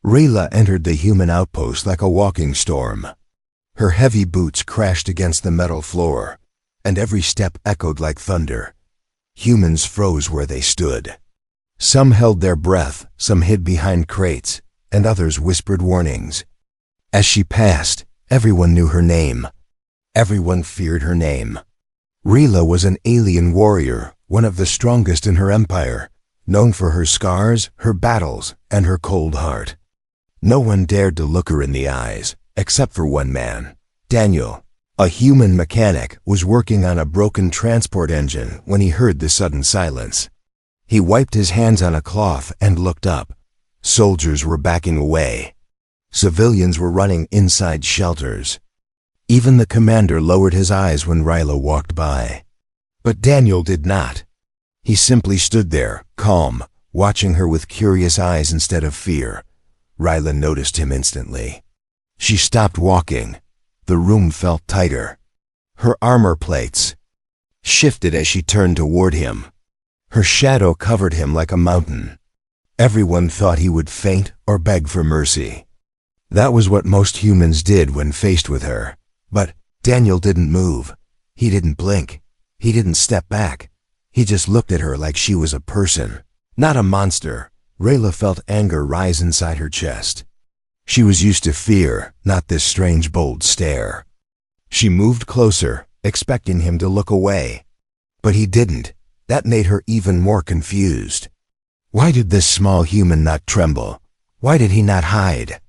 Rayla entered the human outpost like a walking storm. Her heavy boots crashed against the metal floor, and every step echoed like thunder. Humans froze where they stood. Some held their breath, some hid behind crates, and others whispered warnings. As she passed, everyone knew her name. Everyone feared her name. Rayla was an alien warrior, one of the strongest in her empire, known for her scars, her battles, and her cold heart. No one dared to look her in the eyes, except for one man. Daniel, a human mechanic, was working on a broken transport engine when he heard the sudden silence. He wiped his hands on a cloth and looked up. Soldiers were backing away. Civilians were running inside shelters. Even the commander lowered his eyes when Rayla walked by. But Daniel did not. He simply stood there, calm, watching her with curious eyes instead of fear. Rayla noticed him instantly. She stopped walking. The room felt tighter. Her armor plates shifted as she turned toward him. Her shadow covered him like a mountain. Everyone thought he would faint or beg for mercy. That was what most humans did when faced with her. But Daniel didn't move. He didn't blink. He didn't step back. He just looked at her like she was a person, not a monster. Rayla felt anger rise inside her chest. She was used to fear, not this strange, bold stare. She moved closer, expecting him to look away. But he didn't. That made her even more confused. Why did this small human not tremble? Why did he not hide?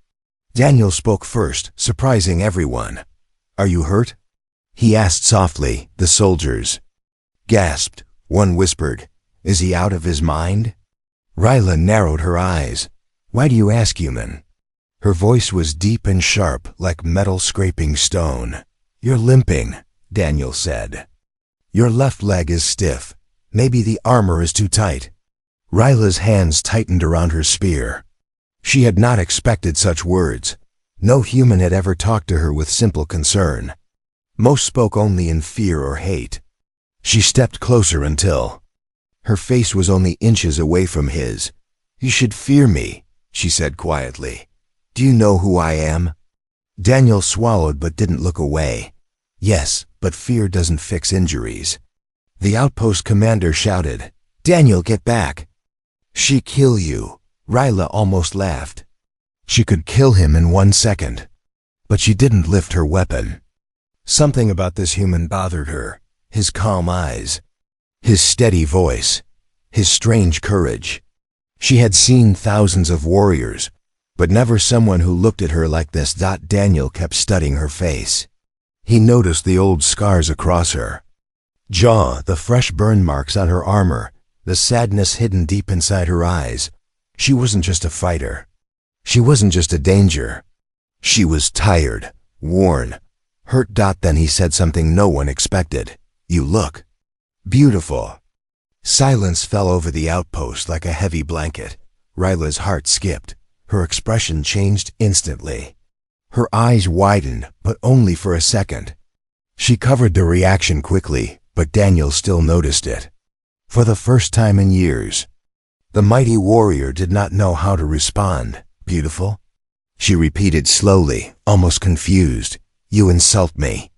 Daniel spoke first, surprising everyone. "Are you hurt?" he asked softly. The soldiers gasped. One whispered, "Is he out of his mind?" Rayla narrowed her eyes. "Why do you ask, human?" Her voice was deep and sharp, like metal scraping stone. "You're limping," Daniel said. "Your left leg is stiff. Maybe the armor is too tight." Rayla's hands tightened around her spear. She had not expected such words. No human had ever talked to her with simple concern. Most spoke only in fear or hate. She stepped closer until her face was only inches away from his. "You should fear me," she said quietly. "Do you know who I am?" Daniel swallowed but didn't look away. "Yes, but fear doesn't fix injuries." The outpost commander shouted, "Daniel, get back!" "She kill you," Rayla almost laughed. She could kill him in 1 second. But she didn't lift her weapon. Something about this human bothered her. His calm eyes, his steady voice, his strange courage. She had seen thousands of warriors, but never someone who looked at her like this. Daniel kept studying her face. He noticed the old scars across her jaw, the fresh burn marks on her armor, the sadness hidden deep inside her eyes. She wasn't just a fighter. She wasn't just a danger. She was tired, worn, hurt. Then he said something no one expected. "You look beautiful." Silence fell over the outpost like a heavy blanket. Rayla's heart skipped. Her expression changed instantly. Her eyes widened, but only for a second. She covered the reaction quickly, but Daniel still noticed it. For the first time in years, the mighty warrior did not know how to respond. "Beautiful?" she repeated slowly, almost confused. "You insult me."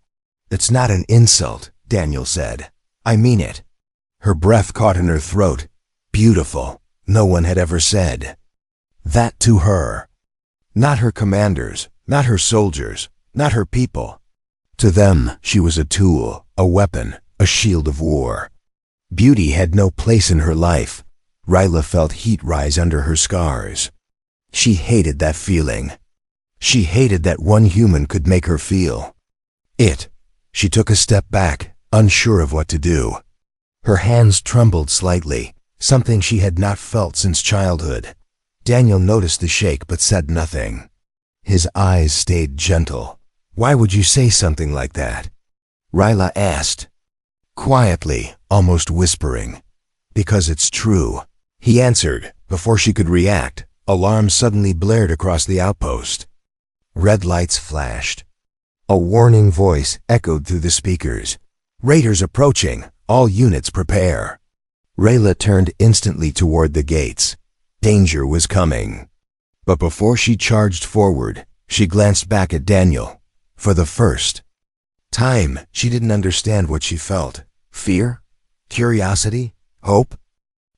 "It's not an insult," Daniel said. "I mean it." Her breath caught in her throat. Beautiful. No one had ever said that to her. Not her commanders, not her soldiers, not her people. To them, she was a tool, a weapon, a shield of war. Beauty had no place in her life. Rayla felt heat rise under her scars. She hated that feeling. She hated that one human could make her feel it. She took a step back, unsure of what to do. Her hands trembled slightly, something she had not felt since childhood. Daniel noticed the shake but said nothing. His eyes stayed gentle. "Why would you say something like that?" Rayla asked, quietly, almost whispering. "Because it's true," he answered. Before she could react, alarms suddenly blared across the outpost. Red lights flashed. A warning voice echoed through the speakers. "Raiders approaching! All units prepare!" Rayla turned instantly toward the gates. Danger was coming. But before she charged forward, she glanced back at Daniel. For the first time, she didn't understand what she felt. Fear? Curiosity? Hope?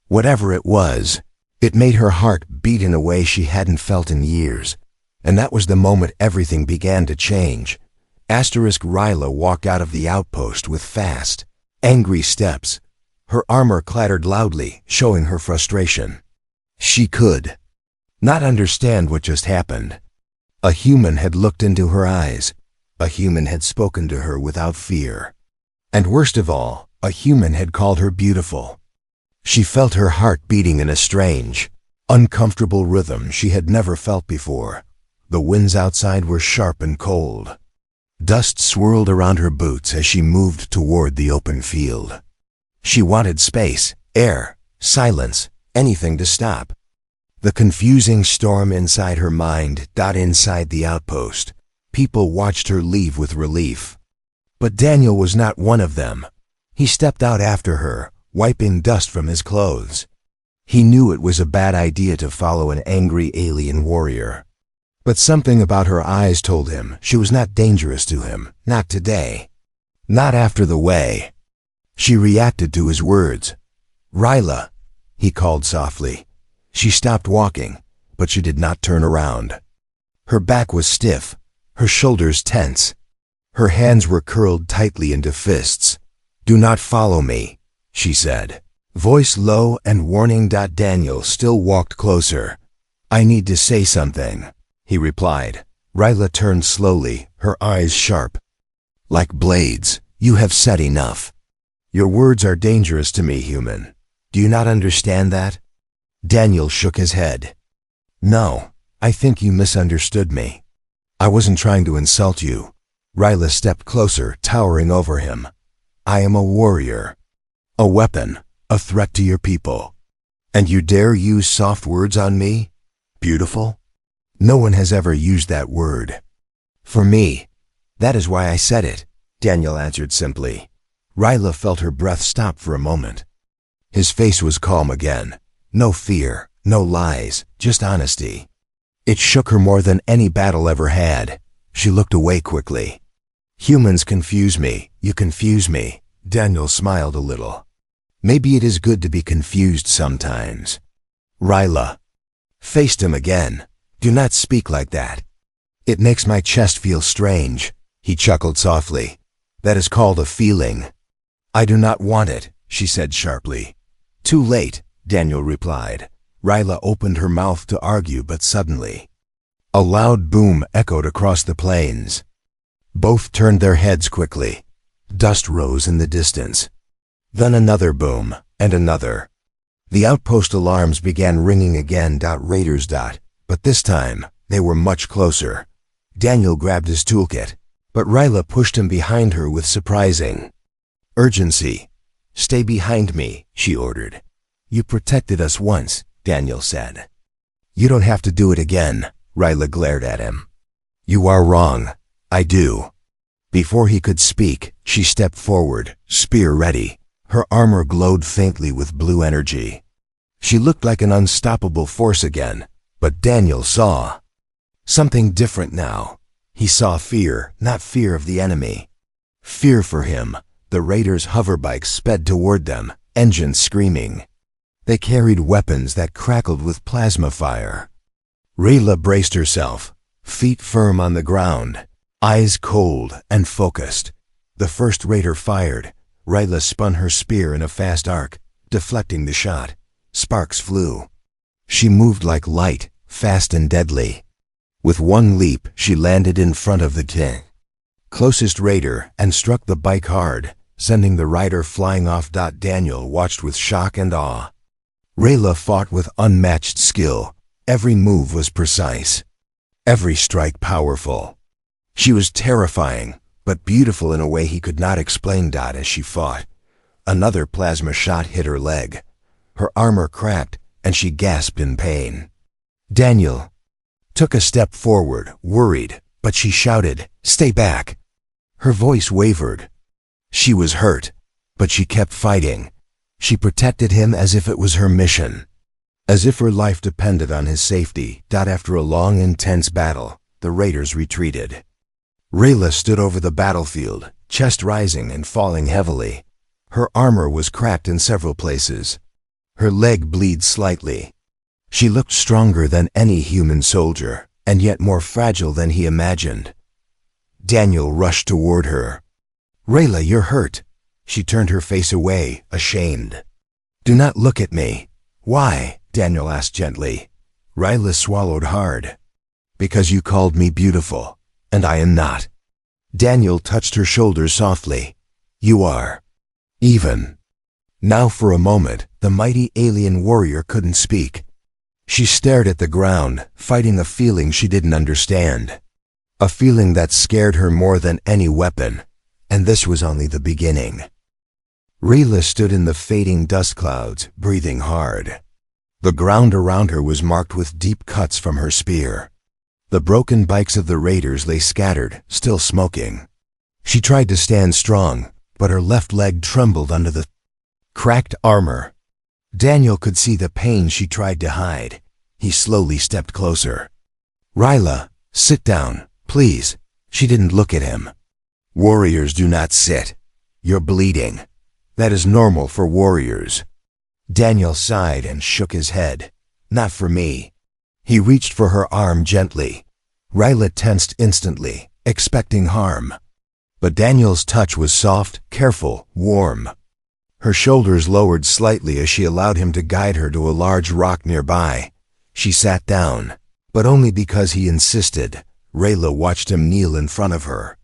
Whatever it was, it made her heart beat in a way she hadn't felt in years. And that was the moment everything began to change. Ryla walked out of the outpost with fast, angry steps. Her armor clattered loudly, showing her frustration. She could not understand what just happened. A human had looked into her eyes. A human had spoken to her without fear. And worst of all, a human had called her beautiful. She felt her heart beating in a strange, uncomfortable rhythm she had never felt before. The winds outside were sharp and cold. Dust swirled around her boots as she moved toward the open field. She wanted space, air, silence, anything to stop the confusing storm inside her mind. Inside the outpost, people watched her leave with relief. But Daniel was not one of them. He stepped out after her, wiping dust from his clothes. He knew it was a bad idea to follow an angry alien warrior. But something about her eyes told him she was not dangerous to him, not today. Not after the way she reacted to his words. "Ryla," he called softly. She stopped walking, but she did not turn around. Her back was stiff, her shoulders tense. Her hands were curled tightly into fists. "Do not follow me," she said, voice low and warning. Daniel still walked closer. "I need to say something," he replied. Ryla turned slowly, her eyes sharp. "Like blades, you have said enough. Your words are dangerous to me, human. Do you not understand that?" Daniel shook his head. "No, I think you misunderstood me. I wasn't trying to insult you." Ryla stepped closer, towering over him. "I am a warrior, a weapon, a threat to your people. And you dare use soft words on me? Beautiful? No one has ever used that word. For me, that is why I said it," Daniel answered simply. Ryla felt her breath stop for a moment. His face was calm again. No fear, no lies, just honesty. It shook her more than any battle ever had. She looked away quickly. "Humans confuse me. You confuse me." Daniel smiled a little. "Maybe it is good to be confused sometimes." Ryla faced him again. "Do not speak like that. It makes my chest feel strange." He chuckled softly. "That is called a feeling." "I do not want it," she said sharply. "Too late," Daniel replied. Ryla opened her mouth to argue, but suddenly a loud boom echoed across the plains. Both turned their heads quickly. Dust rose in the distance. Then another boom, and another. The outpost alarms began ringing again. Raiders. But this time, they were much closer. Daniel grabbed his toolkit, but Ryla pushed him behind her with surprising urgency. "Stay behind me," she ordered. "You protected us once," Daniel said. "You don't have to do it again," Ryla glared at him. "You are wrong. I do." Before he could speak, she stepped forward, spear ready. Her armor glowed faintly with blue energy. She looked like an unstoppable force again, but Daniel saw something different now. He saw fear, not fear of the enemy. Fear for him. The raiders' hoverbikes sped toward them, engines screaming. They carried weapons that crackled with plasma fire. Ryla braced herself, feet firm on the ground, eyes cold and focused. The first raider fired. Ryla spun her spear in a fast arc, deflecting the shot. Sparks flew. She moved like light, fast and deadly. With one leap, she landed in front of the closest raider and struck the bike hard, sending the rider flying off. Daniel watched with shock and awe. Ryla fought with unmatched skill. Every move was precise. Every strike powerful. She was terrifying, but beautiful in a way he could not explain. As she fought, another plasma shot hit her leg. Her armor cracked, and she gasped in pain. Daniel took a step forward, worried, but she shouted, "Stay back." Her voice wavered. She was hurt, but she kept fighting. She protected him as if it was her mission. as if her life depended on his safety. After a long, intense battle, the raiders retreated. Rayla stood over the battlefield, chest rising and falling heavily. Her armor was cracked in several places. Her leg bleed slightly. She looked stronger than any human soldier, and yet more fragile than he imagined. Daniel rushed toward her. "Rayla, you're hurt." She turned her face away, ashamed. "Do not look at me." "Why?" Daniel asked gently. Rayla swallowed hard. "Because you called me beautiful, and I am not." Daniel touched her shoulders softly. "You are. Even." Now for a moment, the mighty alien warrior couldn't speak. She stared at the ground, fighting a feeling she didn't understand. A feeling that scared her more than any weapon. And this was only the beginning. Rayla stood in the fading dust clouds, breathing hard. The ground around her was marked with deep cuts from her spear. The broken bikes of the raiders lay scattered, still smoking. She tried to stand strong, but her left leg trembled under the cracked armor. Daniel could see the pain she tried to hide. He slowly stepped closer. "Rayla, sit down, please." She didn't look at him. "Warriors do not sit. You're bleeding. That is normal for warriors." Daniel sighed and shook his head. "Not for me." He reached for her arm gently. Rayla tensed instantly, expecting harm. But Daniel's touch was soft, careful, warm. Her shoulders lowered slightly as she allowed him to guide her to a large rock nearby. She sat down, but only because he insisted. Rayla watched him kneel in front of her.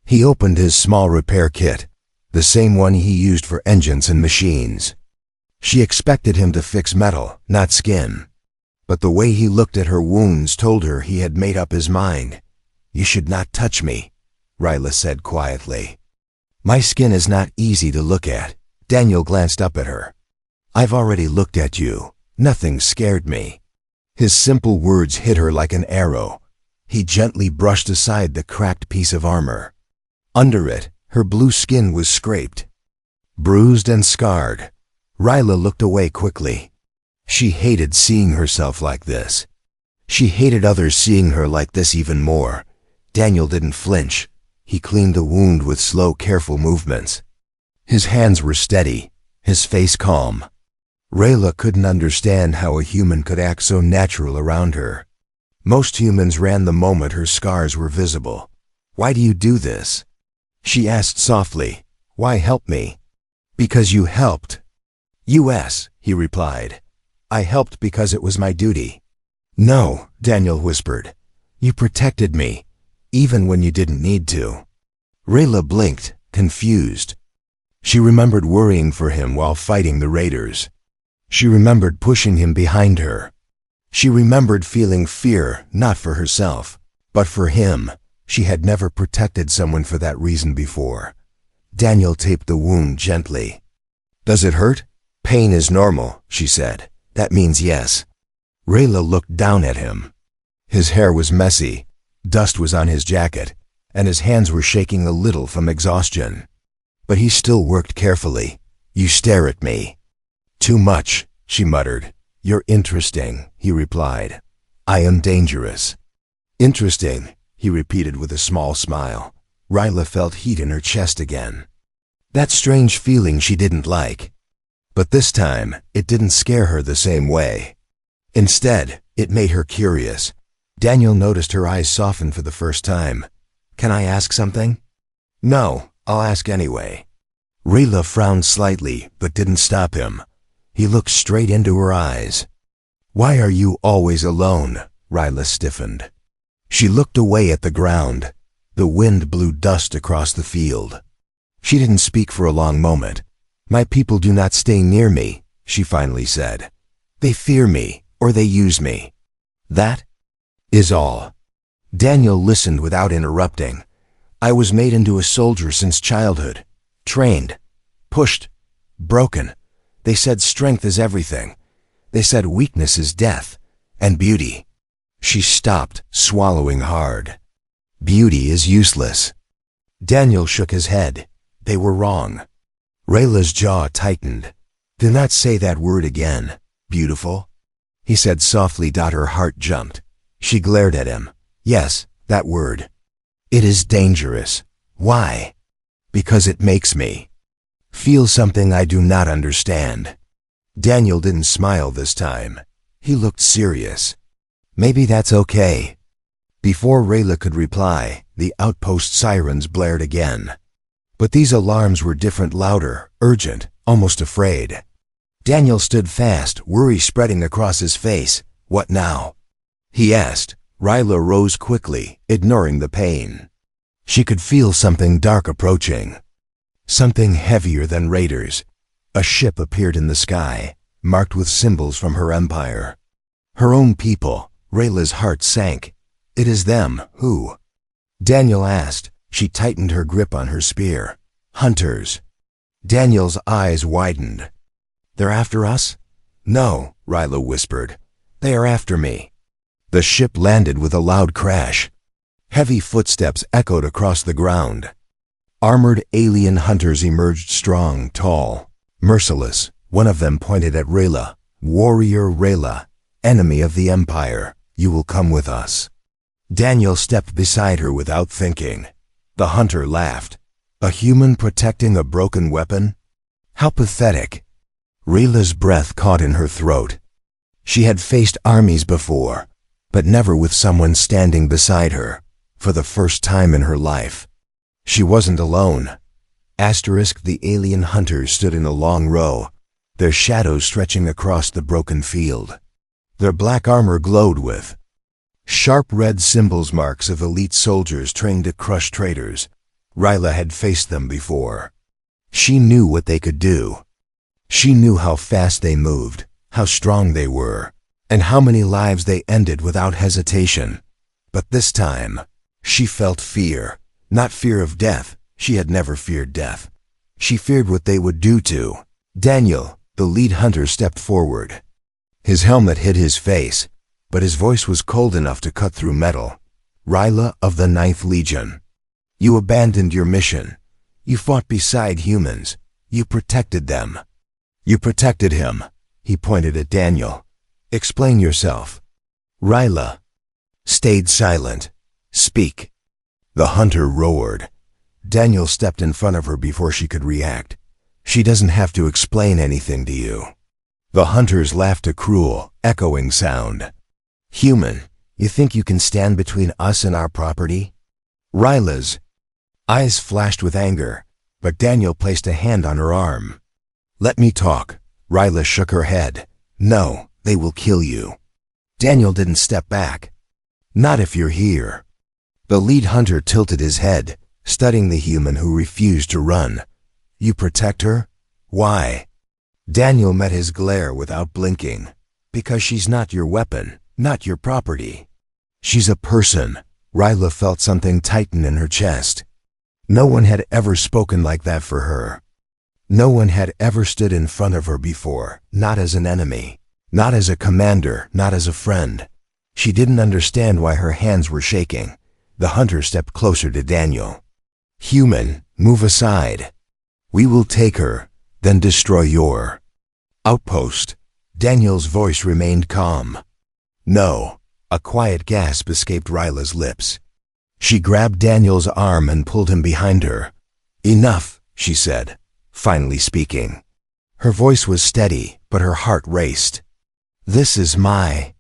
He opened his small repair kit, the same one he used for engines and machines. She expected him to fix metal, not skin. But the way he looked at her wounds told her he had made up his mind. "You should not touch me," Rayla said quietly. "My skin is not easy to look at." Daniel glanced up at her. "I've already looked at you. Nothing scared me." His simple words hit her like an arrow. He gently brushed aside the cracked piece of armor. Under it, her blue skin was scraped, bruised and scarred. Rayla looked away quickly. She hated seeing herself like this. She hated others seeing her like this even more. Daniel didn't flinch. He cleaned the wound with slow, careful movements. His hands were steady, his face calm. Rayla couldn't understand how a human could act so natural around her. Most humans ran the moment her scars were visible. "Why do you do this?" she asked softly. "Why help me?" "Because you helped." "U.S.," he replied. "I helped because it was my duty." "No," Daniel whispered. "You protected me, even when you didn't need to." Rayla blinked, confused. She remembered worrying for him while fighting the raiders. She remembered pushing him behind her. She remembered feeling fear, not for herself, but for him. She had never protected someone for that reason before. Daniel taped the wound gently. "Does it hurt?" "Pain is normal," she said. "That means yes." Rayla looked down at him. His hair was messy, dust was on his jacket, and his hands were shaking a little from exhaustion. But he still worked carefully. "You stare at me." "Too much," she muttered. "You're interesting," he replied. "I am dangerous." "Interesting," he repeated with a small smile. Rayla felt heat in her chest again. That strange feeling she didn't like. But this time, it didn't scare her the same way. Instead, it made her curious. Daniel noticed her eyes soften for the first time. "Can I ask something?" "No, I'll ask anyway." Rayla frowned slightly, but didn't stop him. He looked straight into her eyes. "Why are you always alone?" Rayla stiffened. She looked away at the ground. The wind blew dust across the field. She didn't speak for a long moment. "My people do not stay near me," she finally said. "They fear me, or they use me. That is all." Daniel listened without interrupting. "I was made into a soldier since childhood. Trained, pushed, broken. They said strength is everything. They said weakness is death, and beauty." She stopped, swallowing hard. "Beauty is useless." Daniel shook his head. They were wrong. Rayla's jaw tightened. "Do not say that word again. Beautiful." he said softly. Her heart jumped. She glared at him. Yes, that word. It is dangerous. Why? Because it makes me feel something I do not understand. Daniel didn't smile this time. He looked serious. Maybe that's okay. Before Rayla could reply, the outpost sirens blared again. But these alarms were different, louder, urgent, almost afraid. Daniel stood fast, worry spreading across his face. What now? He asked. Rayla rose quickly, ignoring the pain. She could feel something dark approaching. Something heavier than raiders. A ship appeared in the sky, marked with symbols from her empire. Her own people. Rayla's heart sank. It is them. Who? Daniel asked. She tightened her grip on her spear. Hunters. Daniel's eyes widened. They're after us? No, Rayla whispered. They are after me. The ship landed with a loud crash. Heavy footsteps echoed across the ground. Armored alien hunters emerged, strong, tall, merciless. One of them pointed at Rayla. Warrior Rayla, enemy of the Empire, you will come with us. Daniel stepped beside her without thinking. The hunter laughed. A human protecting a broken weapon? How pathetic. Rayla's breath caught in her throat. She had faced armies before, but never with someone standing beside her, for the first time in her life. She wasn't alone. The alien hunters stood in a long row, their shadows stretching across the broken field. Their black armor glowed with sharp red symbols, marks of elite soldiers trained to crush traitors. Rayla had faced them before. She knew what they could do. She knew how fast they moved, how strong they were, and how many lives they ended without hesitation. But this time, she felt fear. Not fear of death. She had never feared death. She feared what they would do to Daniel. The lead hunter stepped forward. His helmet hid his face, but his voice was cold enough to cut through metal. Rayla of the 9th Legion. You abandoned your mission. You fought beside humans. You protected them. You protected him. He pointed at Daniel. Explain yourself. Rayla stayed silent. Speak. The hunter roared. Daniel stepped in front of her before she could react. She doesn't have to explain anything to you. The hunters laughed, a cruel, echoing sound. Human, you think you can stand between us and our property? Rayla's eyes flashed with anger, but Daniel placed a hand on her arm. Let me talk. Rayla shook her head. No, they will kill you. Daniel didn't step back. Not if you're here. The lead hunter tilted his head, studying the human who refused to run. You protect her? Why? Daniel met his glare without blinking. Because she's not your weapon, not your property. She's a person. Rayla felt something tighten in her chest. No one had ever spoken like that for her. No one had ever stood in front of her before, not as an enemy, not as a commander, not as a friend. She didn't understand why her hands were shaking. The hunter stepped closer to Daniel. Human, move aside. We will take her, then destroy your outpost. Daniel's voice remained calm. No. A quiet gasp escaped Rayla's lips. She grabbed Daniel's arm and pulled him behind her. Enough, she said, finally speaking. Her voice was steady, but her heart raced. This is my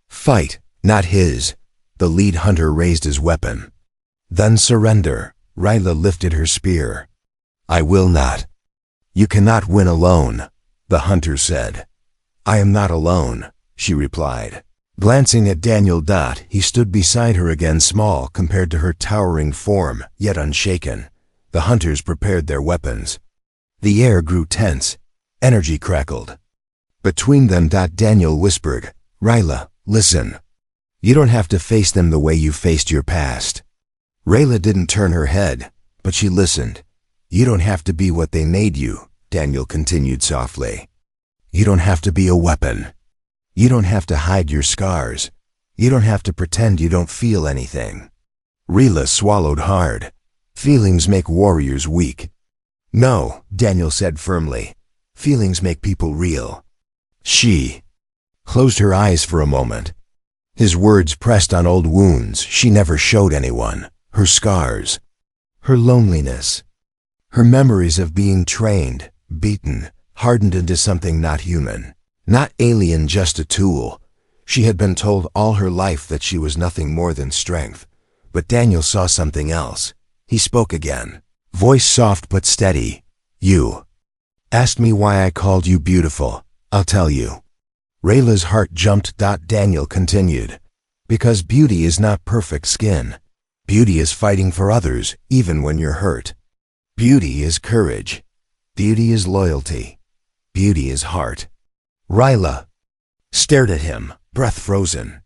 fight, not his. The lead hunter raised his weapon. Then surrender. Rayla lifted her spear. I will not. You cannot win alone, the hunter said. I am not alone, she replied. Glancing at Daniel. He stood beside her again, small compared to her towering form, yet unshaken. The hunters prepared their weapons. The air grew tense. Energy crackled. Between them. Daniel whispered, Rayla, listen. You don't have to face them the way you faced your past. Rayla didn't turn her head, but she listened. You don't have to be what they made you, Daniel continued softly. You don't have to be a weapon. You don't have to hide your scars. You don't have to pretend you don't feel anything. Rayla swallowed hard. Feelings make warriors weak. No, Daniel said firmly. Feelings make people real. She closed her eyes for a moment. His words pressed on old wounds she never showed anyone, her scars, her loneliness, her memories of being trained, beaten, hardened into something not human, not alien, just a tool. She had been told all her life that she was nothing more than strength, but Daniel saw something else. He spoke again, voice soft but steady. You asked me why I called you beautiful. I'll tell you. Rayla's heart jumped. Daniel continued, because beauty is not perfect skin. Beauty is fighting for others, even when you're hurt. Beauty is courage. Beauty is loyalty. Beauty is heart. Rayla stared at him, breath frozen.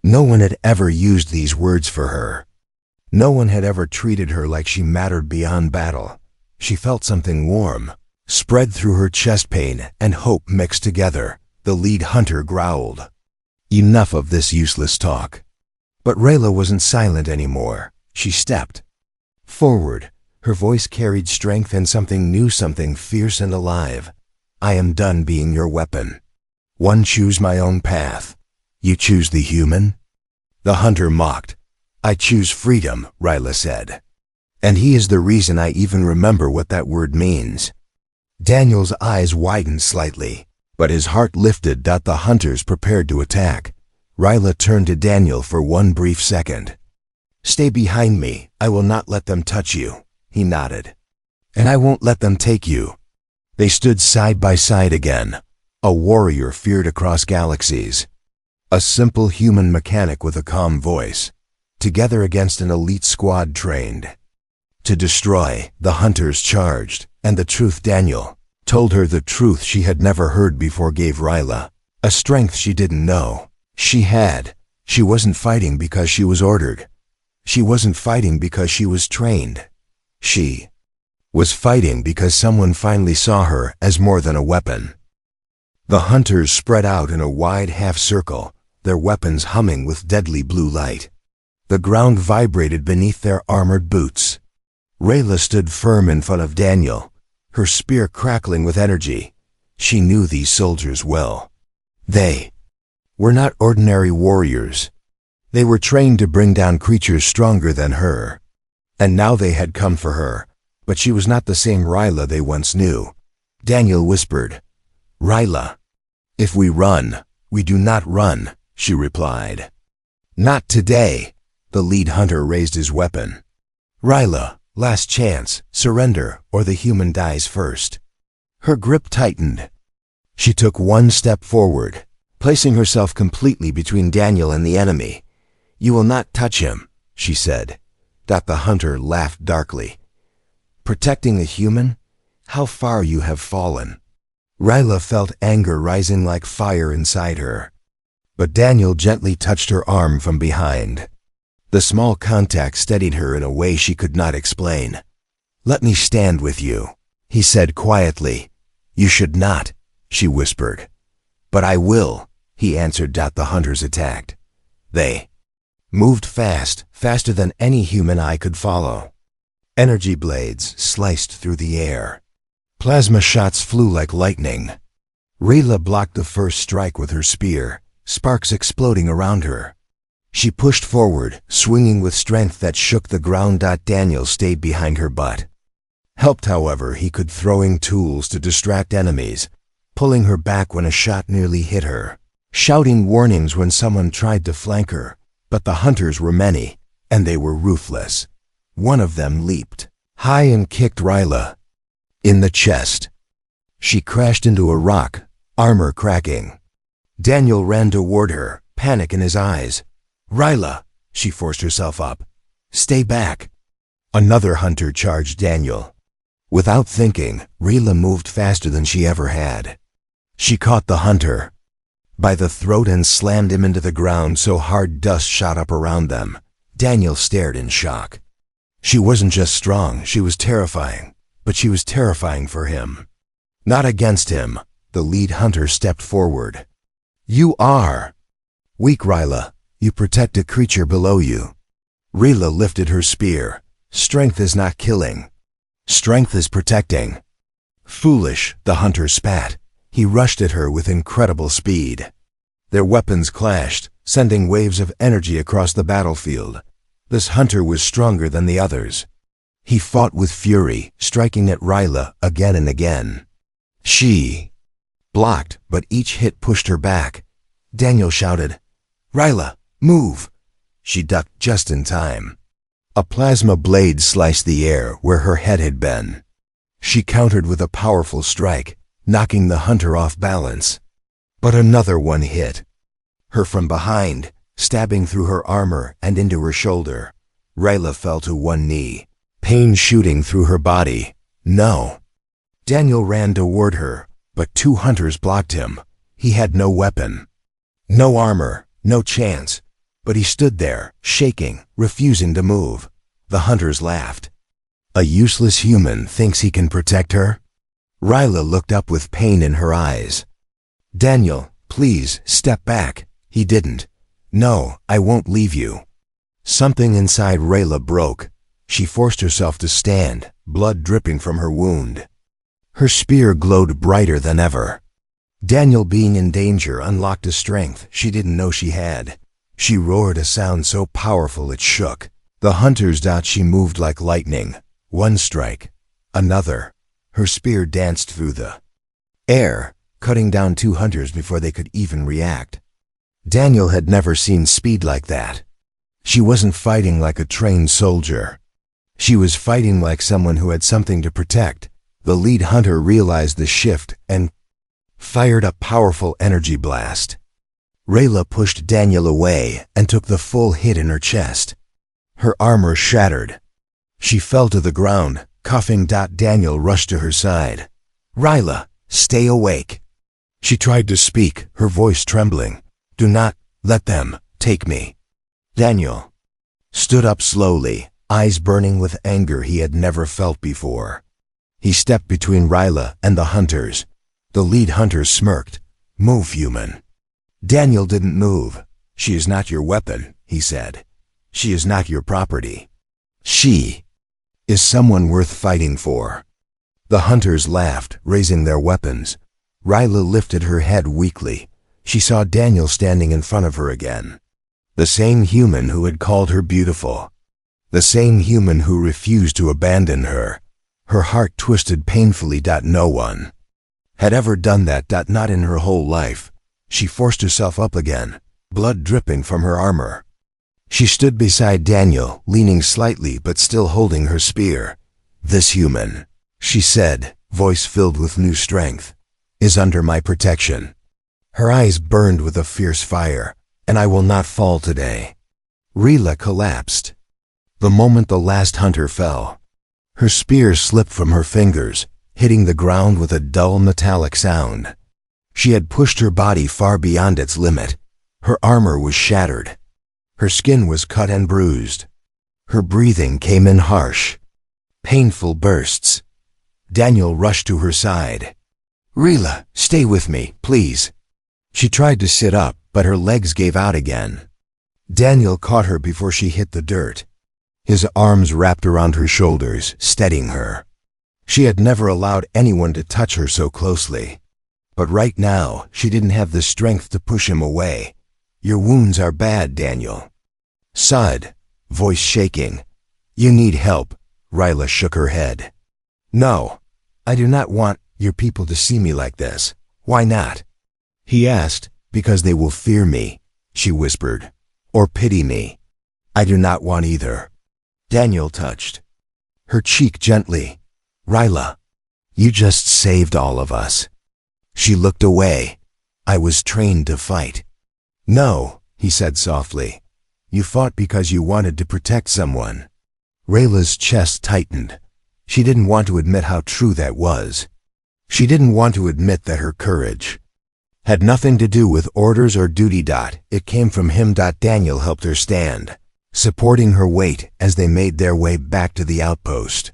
No one had ever used these words for her. No one had ever treated her like she mattered beyond battle. She felt something warm spread through her chest, pain and hope mixed together. The lead hunter growled, "Enough of this useless talk." But Rayla wasn't silent anymore. She stepped forward. Her voice carried strength and something new, something fierce and alive. "I am done being your weapon. One, choose my own path. You choose the human?" The hunter mocked. "I choose freedom," Rayla said. "And he is the reason I even remember what that word means." Daniel's eyes widened slightly, but his heart lifted. The hunters prepared to attack. Rayla turned to Daniel for one brief second. "Stay behind me. I will not let them touch you." He nodded. "And I won't let them take you." They stood side by side again. A warrior feared across galaxies. A simple human mechanic with a calm voice. Together against an elite squad trained to destroy. The hunters charged, and the truth Daniel told her, the truth she had never heard before, gave Rayla a strength she didn't know she had. She wasn't fighting because she was ordered. She wasn't fighting because she was trained. She was fighting because someone finally saw her as more than a weapon. The hunters spread out in a wide half circle, their weapons humming with deadly blue light. The ground vibrated beneath their armored boots. Rayla stood firm in front of Daniel, her spear crackling with energy. She knew these soldiers well. They were not ordinary warriors. They were trained to bring down creatures stronger than her. And now they had come for her, but she was not the same Rayla they once knew. Daniel whispered, "Rayla, if we run, we do not run," she replied. "Not today." The lead hunter raised his weapon. "Rayla, last chance, surrender, or the human dies first." Her grip tightened. She took one step forward, placing herself completely between Daniel and the enemy. "You will not touch him," she said. The hunter laughed darkly. "Protecting the human? How far you have fallen." Rayla felt anger rising like fire inside her. But Daniel gently touched her arm from behind. The small contact steadied her in a way she could not explain. "Let me stand with you," he said quietly. "You should not," she whispered. "But I will," he answered. The hunters attacked. They moved fast, faster than any human eye could follow. Energy blades sliced through the air. Plasma shots flew like lightning. Rayla blocked the first strike with her spear, sparks exploding around her. She pushed forward, swinging with strength that shook the ground. Daniel stayed behind her butt. Helped, however, he could, throwing tools to distract enemies, pulling her back when a shot nearly hit her, shouting warnings when someone tried to flank her. But the hunters were many, and they were ruthless. One of them leaped high and kicked Rayla in the chest. She crashed into a rock, armor cracking. Daniel ran toward her, panic in his eyes. "Rayla," she forced herself up. "Stay back." Another hunter charged Daniel. Without thinking, Rayla moved faster than she ever had. She caught the hunter by the throat and slammed him into the ground so hard dust shot up around them. Daniel stared in shock. She wasn't just strong, she was terrifying. But she was terrifying for him. Not against him. The lead hunter stepped forward. "You are weak, Rayla. You protect a creature below you." Rayla lifted her spear. "Strength is not killing. Strength is protecting." "Foolish," the hunter spat. He rushed at her with incredible speed. Their weapons clashed, sending waves of energy across the battlefield. This hunter was stronger than the others. He fought with fury, striking at Ryla again and again. She blocked, but each hit pushed her back. Daniel shouted, "Ryla, move!" She ducked just in time. A plasma blade sliced the air where her head had been. She countered with a powerful strike, knocking the hunter off balance. But another one hit her from behind, stabbing through her armor and into her shoulder. Ryla fell to one knee, pain shooting through her body. No. Daniel ran toward her, but two hunters blocked him. He had no weapon, no armor, no chance. But he stood there, shaking, refusing to move. The hunters laughed. A useless human thinks he can protect her? Ryla looked up with pain in her eyes. "Daniel, please, step back." He didn't. "No, I won't leave you." Something inside Ryla broke. She forced herself to stand, blood dripping from her wound. Her spear glowed brighter than ever. Daniel, being in danger, unlocked a strength she didn't know she had. She roared a sound so powerful it shook. The hunters thought she moved like lightning. One strike, another. Her spear danced through the air, cutting down two hunters before they could even react. Daniel had never seen speed like that. She wasn't fighting like a trained soldier. She was fighting like someone who had something to protect. The lead hunter realized the shift and fired a powerful energy blast. Ryla pushed Daniel away and took the full hit in her chest. Her armor shattered. She fell to the ground, coughing. Daniel rushed to her side. "Ryla, stay awake." She tried to speak, her voice trembling. "Do not let them take me." Daniel stood up slowly, eyes burning with anger he had never felt before. He stepped between Ryla and the hunters. The lead hunter smirked. "Move, human." Daniel didn't move. "She is not your weapon," he said. "She is not your property. She is someone worth fighting for." The hunters laughed, raising their weapons. Ryla lifted her head weakly. She saw Daniel standing in front of her again. The same human who had called her beautiful. The same human who refused to abandon her. Her heart twisted painfully. No one had ever done that. Not in her whole life. She forced herself up again, blood dripping from her armor. She stood beside Daniel, leaning slightly but still holding her spear. "This human," she said, voice filled with new strength, "is under my protection." Her eyes burned with a fierce fire. "And I will not fall today." Ryla collapsed. The moment the last hunter fell, her spear slipped from her fingers, hitting the ground with a dull metallic sound. She had pushed her body far beyond its limit. Her armor was shattered. Her skin was cut and bruised. Her breathing came in harsh, painful bursts. Daniel rushed to her side. "Ryla, stay with me, please." She tried to sit up, but her legs gave out again. Daniel caught her before she hit the dirt. His arms wrapped around her shoulders, steadying her. She had never allowed anyone to touch her so closely. But right now, she didn't have the strength to push him away. "Your wounds are bad, Daniel." Sud, voice shaking. "You need help." Ryla shook her head. "No, I do not want your people to see me like this." "Why not?" he asked. "Because they will fear me," she whispered, "or pity me." "I do not want either." Daniel touched her cheek gently. "Ryla, you just saved all of us." She looked away. "I was trained to fight." "No," he said softly. "You fought because you wanted to protect someone." Ryla's chest tightened. She didn't want to admit how true that was. She didn't want to admit that her courage had nothing to do with orders or duty. It came from him. Daniel helped her stand, supporting her weight as they made their way back to the outpost.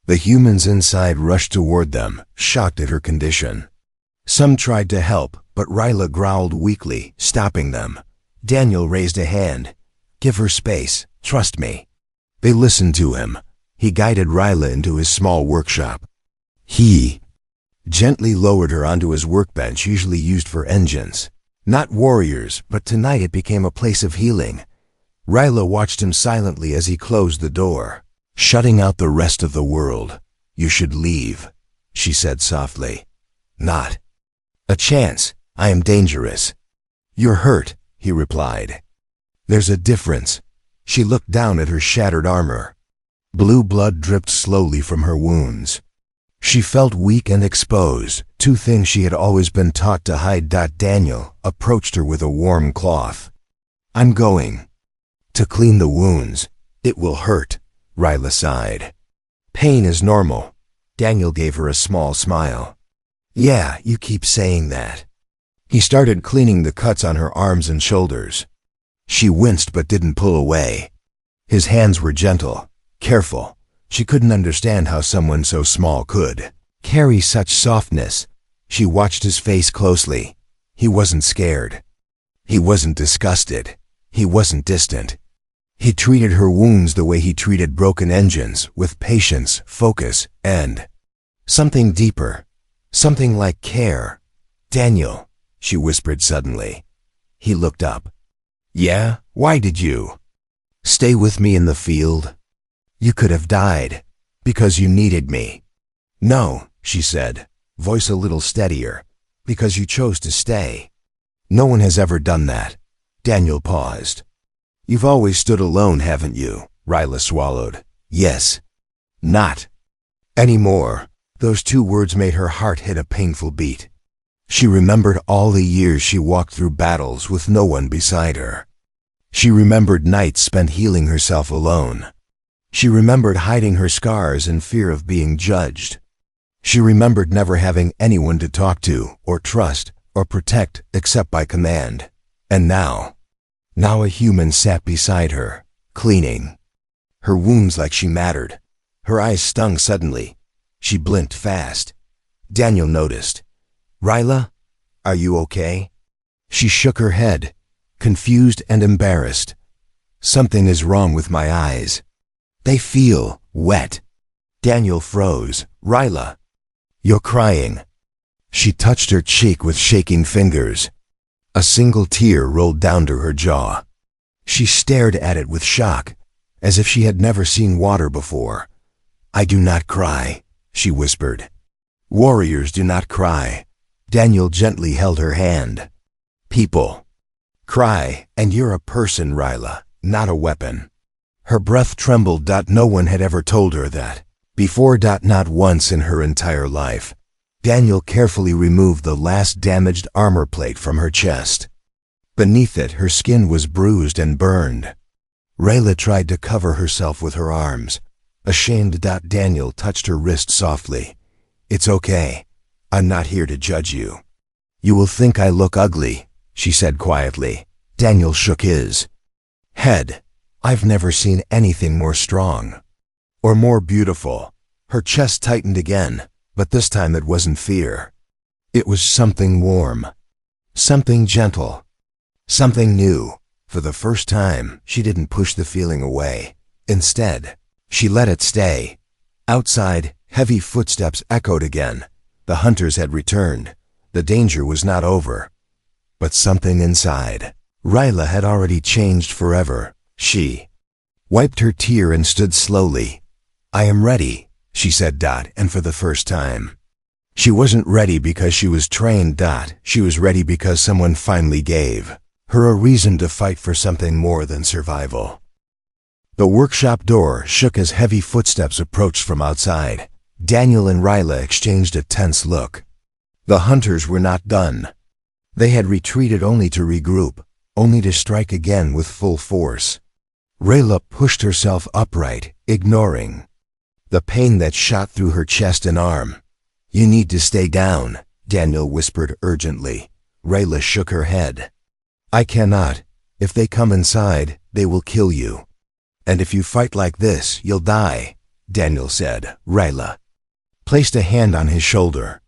The humans inside rushed toward them, shocked at her condition. Some tried to help, but Ryla growled weakly, stopping them. Daniel raised a hand. "Give her space. Trust me." They listened to him. He guided Ryla into his small workshop. He gently lowered her onto his workbench, usually used for engines. Not warriors, but tonight it became a place of healing. Ryla watched him silently as he closed the door, shutting out the rest of the world. You should leave, she said softly. Not a chance. I am dangerous. You're hurt, he replied. There's a difference. She looked down at her shattered armor. Blue blood dripped slowly from her wounds. She felt weak and exposed, two things she had always been taught to hide. Daniel approached her with a warm cloth. I'm going to clean the wounds. It will hurt, Ryla sighed. Pain is normal. Daniel gave her a small smile. Yeah, you keep saying that. He started cleaning the cuts on her arms and shoulders. She winced but didn't pull away. His hands were gentle, careful. She couldn't understand how someone so small could carry such softness. She watched his face closely. He wasn't scared. He wasn't disgusted. He wasn't distant. He treated her wounds the way he treated broken engines, with patience, focus, and something deeper, something like care. Daniel, she whispered suddenly. He looked up. Yeah, why did you stay with me in the field? You could have died, because you needed me. No, she said, voice a little steadier, because you chose to stay. No one has ever done that. Daniel paused. You've always stood alone, haven't you? Ryla swallowed. Yes. Not anymore. Those two words made her heart hit a painful beat. She remembered all the years she walked through battles with no one beside her. She remembered nights spent healing herself alone. She remembered hiding her scars in fear of being judged. She remembered never having anyone to talk to, or trust, or protect except by command. And now a human sat beside her, cleaning her wounds like she mattered. Her eyes stung suddenly. She blinked fast. Daniel noticed. Ryla, are you okay? She shook her head, confused and embarrassed. Something is wrong with my eyes. They feel wet. Daniel froze. Ryla, you're crying. She touched her cheek with shaking fingers. A single tear rolled down to her jaw. She stared at it with shock, as if she had never seen water before. I do not cry, she whispered. Warriors do not cry. Daniel gently held her hand. People cry, and you're a person, Ryla, not a weapon. Her breath trembled. No one had ever told her that before. Not once in her entire life. Daniel carefully removed the last damaged armor plate from her chest. Beneath it, her skin was bruised and burned. Ryla tried to cover herself with her arms. Ashamed, Daniel touched her wrist softly. It's okay. I'm not here to judge you. You will think I look ugly, she said quietly. Daniel shook his head. I've never seen anything more strong or more beautiful. Her chest tightened again, but this time it wasn't fear. It was something warm, something gentle, something new. For the first time, she didn't push the feeling away. Instead, she let it stay. Outside, heavy footsteps echoed again. The hunters had returned. The danger was not over. But something inside Ryla had already changed forever. She wiped her tear and stood slowly. I am ready, she said. And for the first time, she wasn't ready because she was trained. She was ready because someone finally gave her a reason to fight for something more than survival. The workshop door shook as heavy footsteps approached from outside. Daniel and Ryla exchanged a tense look. The hunters were not done. They had retreated only to regroup, only to strike again with full force. Ryla pushed herself upright, ignoring the pain that shot through her chest and arm. You need to stay down, Daniel whispered urgently. Ryla shook her head. I cannot. If they come inside, they will kill you. And if you fight like this, you'll die, Daniel said. Ryla placed a hand on his shoulder.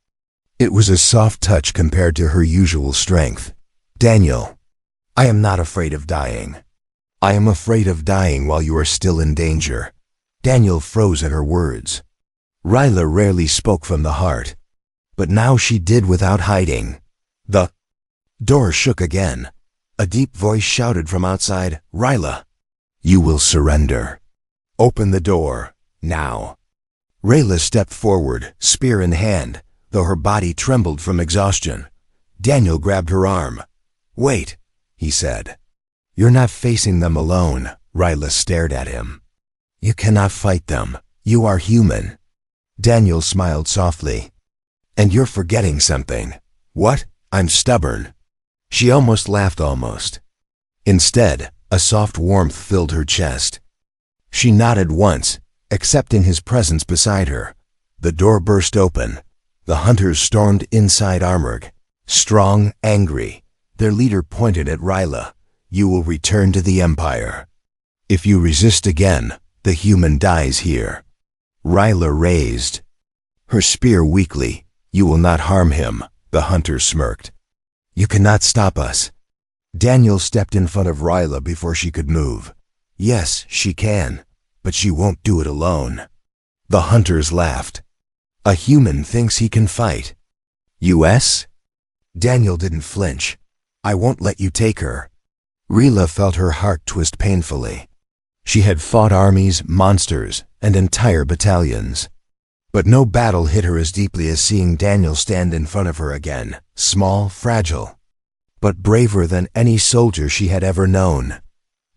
It was a soft touch compared to her usual strength. Daniel, I am not afraid of dying. I am afraid of dying while you are still in danger. Daniel froze at her words. Ryla rarely spoke from the heart, but now she did without hiding. The Door shook again. A deep voice shouted from outside, "Ryla, you will surrender. Open the door, now." Rayla stepped forward, spear in hand, though her body trembled from exhaustion. Daniel grabbed her arm. "Wait," he said. "You're not facing them alone." Ryla stared at him. "You cannot fight them. You are human." Daniel smiled softly. "And you're forgetting something." "What?" "I'm stubborn." She almost laughed almost. Instead, a soft warmth filled her chest. She nodded once, accepting his presence beside her. The door burst open. The hunters stormed inside armored. Strong, angry, their leader pointed at Ryla. "You will return to the Empire. If you resist again, the human dies here." Ryla raised her spear weakly. "You will not harm him," the hunter smirked. "You cannot stop us." Daniel stepped in front of Ryla before she could move. "Yes, she can, but she won't do it alone." The hunters laughed. "A human thinks he can fight." "US?" Daniel didn't flinch. "I won't let you take her." Ryla felt her heart twist painfully. She had fought armies, monsters, and entire battalions. But no battle hit her as deeply as seeing Daniel stand in front of her again, small, fragile, but braver than any soldier she had ever known.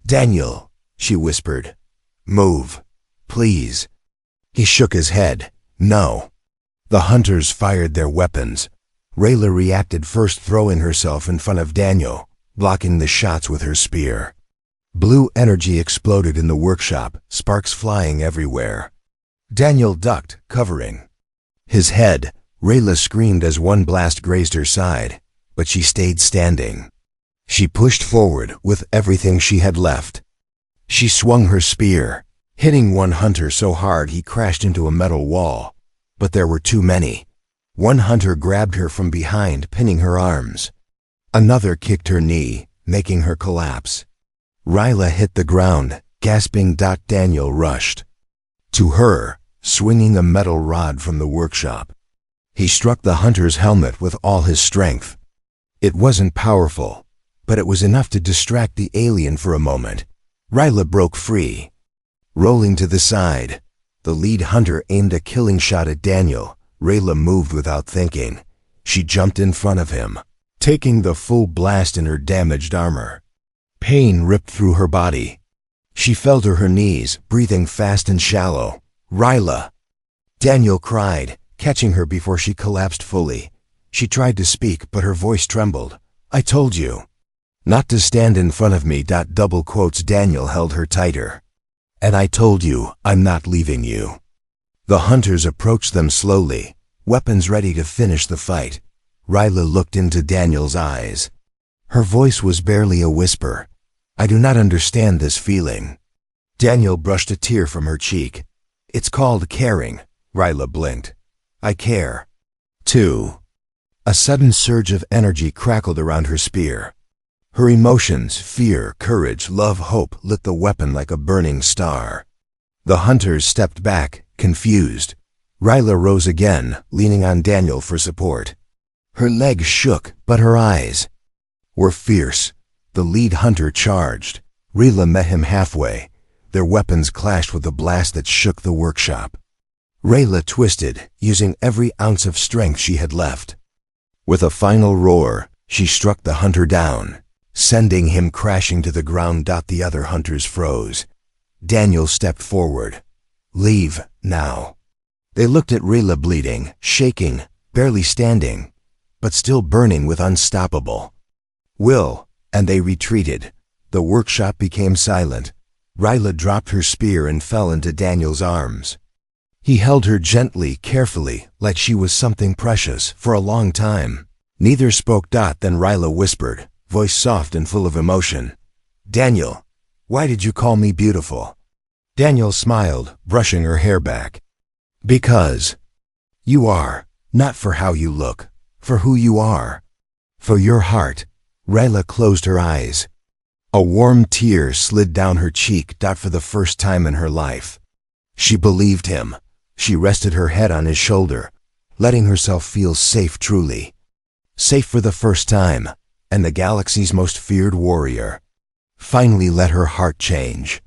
"Daniel," she whispered. "Move, please." He shook his head. "No." The hunters fired their weapons. Rayla reacted first, throwing herself in front of Daniel, blocking the shots with her spear. Blue energy exploded in the workshop, sparks flying everywhere. Daniel ducked, covering his head. Rayla screamed as one blast grazed her side, but she stayed standing. She pushed forward with everything she had left. She swung her spear, hitting one hunter so hard he crashed into a metal wall. But there were too many. One hunter grabbed her from behind, pinning her arms. Another kicked her knee, making her collapse. Ryla hit the ground, gasping. Daniel rushed to her, swinging a metal rod from the workshop. He struck the hunter's helmet with all his strength. It wasn't powerful, but it was enough to distract the alien for a moment. Ryla broke free. Rolling to the side, the lead hunter aimed a killing shot at Daniel. Rayla moved without thinking. She jumped in front of him, taking the full blast in her damaged armor. Pain ripped through her body. She fell to her knees, breathing fast and shallow. "Ryla!" Daniel cried, catching her before she collapsed fully. She tried to speak, but her voice trembled. "I told you not to stand in front of me." Double quotes. Daniel held her tighter. "And I told you I'm not leaving you." The hunters approached them slowly, weapons ready to finish the fight. Ryla looked into Daniel's eyes. Her voice was barely a whisper. "I do not understand this feeling." Daniel brushed a tear from her cheek. "It's called caring." Ryla blinked. "I care, too." A sudden surge of energy crackled around her spear. Her emotions, fear, courage, love, hope, lit the weapon like a burning star. The hunters stepped back, confused. Ryla rose again, leaning on Daniel for support. Her legs shook, but her eyes were fierce. The lead hunter charged. Ryla met him halfway. Their weapons clashed with a blast that shook the workshop. Rayla twisted, using every ounce of strength she had left. With a final roar, she struck the hunter down, sending him crashing to the ground. The other hunters froze. Daniel stepped forward. "Leave, now." They looked at Rayla bleeding, shaking, barely standing, but still burning with unstoppable will, and they retreated. The workshop became silent. Ryla dropped her spear and fell into Daniel's arms. He held her gently, carefully, like she was something precious, for a long time. Neither spoke. Then Ryla whispered, voice soft and full of emotion, "Daniel, why did you call me beautiful?" Daniel smiled, brushing her hair back. "Because you are, not for how you look, for who you are, for your heart." Ryla closed her eyes. A warm tear slid down her cheek. For the first time in her life, she believed him. She rested her head on his shoulder, letting herself feel safe, truly safe for the first time. and the galaxy's most feared warrior, finally let her heart change.